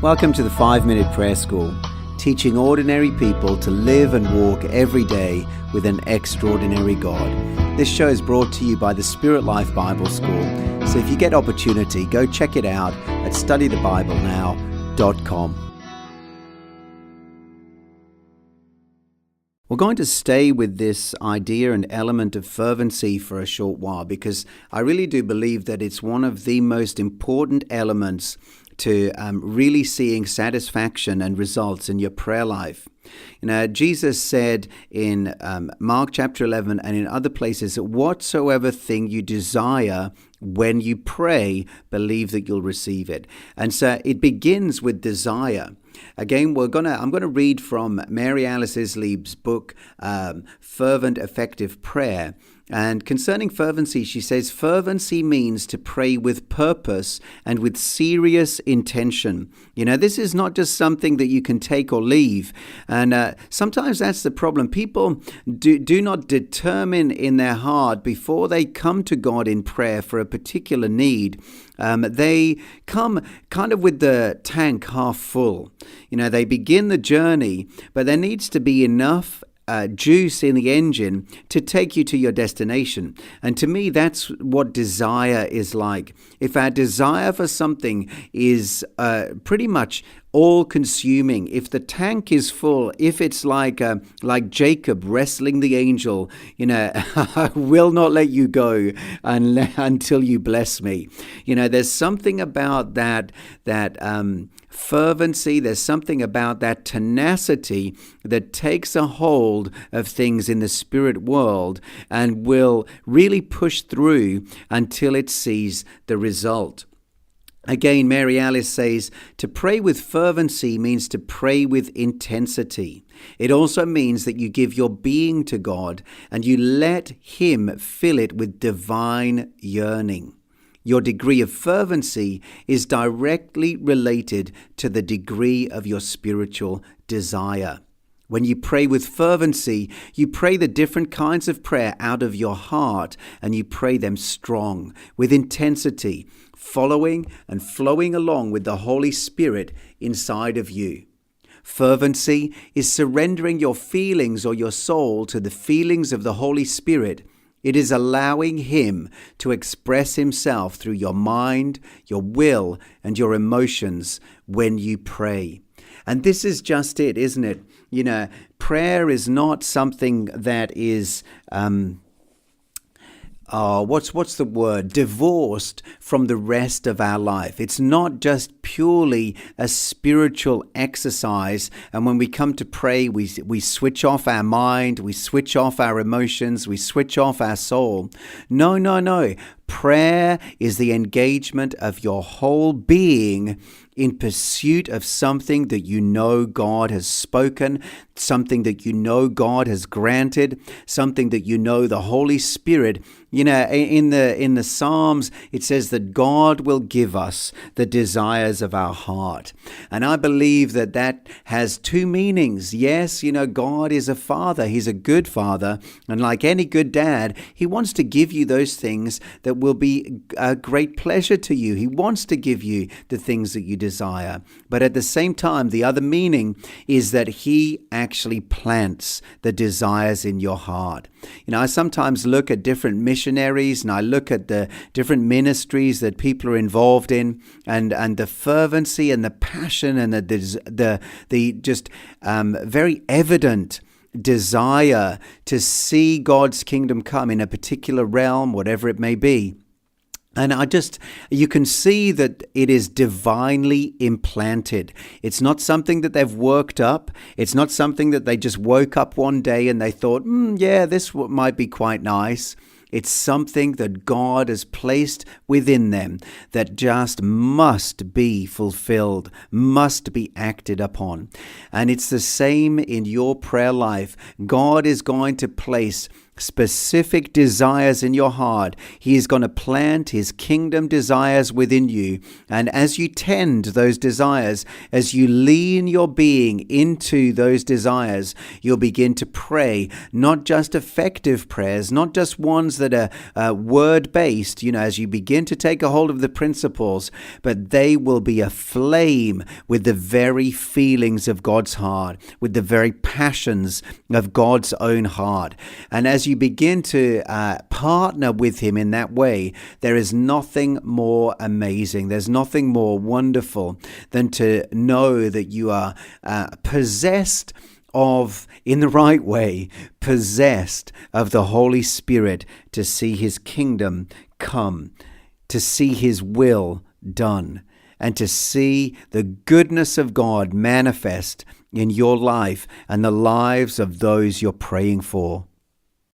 Welcome to the 5-Minute Prayer School, teaching ordinary people to live and walk every day with an extraordinary God. This show is brought to you by the Spirit Life Bible School, so if you get opportunity, go check it out at studythebiblenow.com. We're going to stay with this idea and element of fervency for a short while because I really do believe that it's one of the most important elements to really seeing satisfaction and results in your prayer life. You know, Jesus said in Mark chapter 11 and in other places that whatsoever thing you desire when you pray, believe that you'll receive it. And so it begins with desire. Again, I'm going to read from Mary Alice Isleib's book, Fervent Effective Prayer. And concerning fervency, she says, fervency means to pray with purpose and with serious intention. You know, this is not just something that you can take or leave. And sometimes that's the problem. People do not determine in their heart before they come to God in prayer for a particular need. They come kind of with the tank half full. You know, they begin the journey, but there needs to be enough juice in the engine to take you to your destination. And to me, that's what desire is like. If our desire for something is pretty much all-consuming, if the tank is full, if it's like Jacob wrestling the angel, you know, I will not let you go until you bless me. You know, there's something about that fervency, there's something about that tenacity that takes a hold of things in the spirit world and will really push through until it sees the result. Again, Mary Alice says, to pray with fervency means to pray with intensity. It also means that you give your being to God and you let Him fill it with divine yearning. Your degree of fervency is directly related to the degree of your spiritual desire. When you pray with fervency, you pray the different kinds of prayer out of your heart, and you pray them strong, with intensity, following and flowing along with the Holy Spirit inside of you. Fervency is surrendering your feelings or your soul to the feelings of the Holy Spirit. It is allowing Him to express Himself through your mind, your will, and your emotions when you pray. And this is just it, isn't it? You know, prayer is not something that is, what's the word? Divorced from the rest of our life. It's not just purely a spiritual exercise. And when we come to pray, we switch off our mind, we switch off our emotions, we switch off our soul. No. Prayer is the engagement of your whole being in pursuit of something that you know God has spoken, something that you know God has granted, something that you know the Holy Spirit. You know, in the Psalms, it says that God will give us the desires of our heart. And I believe that has two meanings. Yes, you know, God is a father. He's a good father. And like any good dad, He wants to give you those things that will be a great pleasure to you. He wants to give you the things that you desire. But at the same time, the other meaning is that He actually plants the desires in your heart. You know, I sometimes look at different missionaries and I look at the different ministries that people are involved in, and the fervency and the passion and the just very evident desire to see God's kingdom come in a particular realm, whatever it may be. And you can see that it is divinely implanted. It's not something that they've worked up. It's not something that they just woke up one day and they thought, yeah, this might be quite nice. It's something that God has placed within them that just must be fulfilled, must be acted upon. And it's the same in your prayer life. God is going to place specific desires in your heart. He is going to plant his kingdom desires within you. And as you tend those desires, as you lean your being into those desires, you'll begin to pray, not just effective prayers, not just ones that are word-based, as you begin to take a hold of the principles, but they will be aflame with the very feelings of God's heart, with the very passions of God's own heart. And as you begin to partner with him in that way, there is nothing more amazing. There's nothing more wonderful than to know that you are possessed of, in the right way, possessed of the Holy Spirit to see his kingdom come, to see his will done, and to see the goodness of God manifest in your life and the lives of those you're praying for.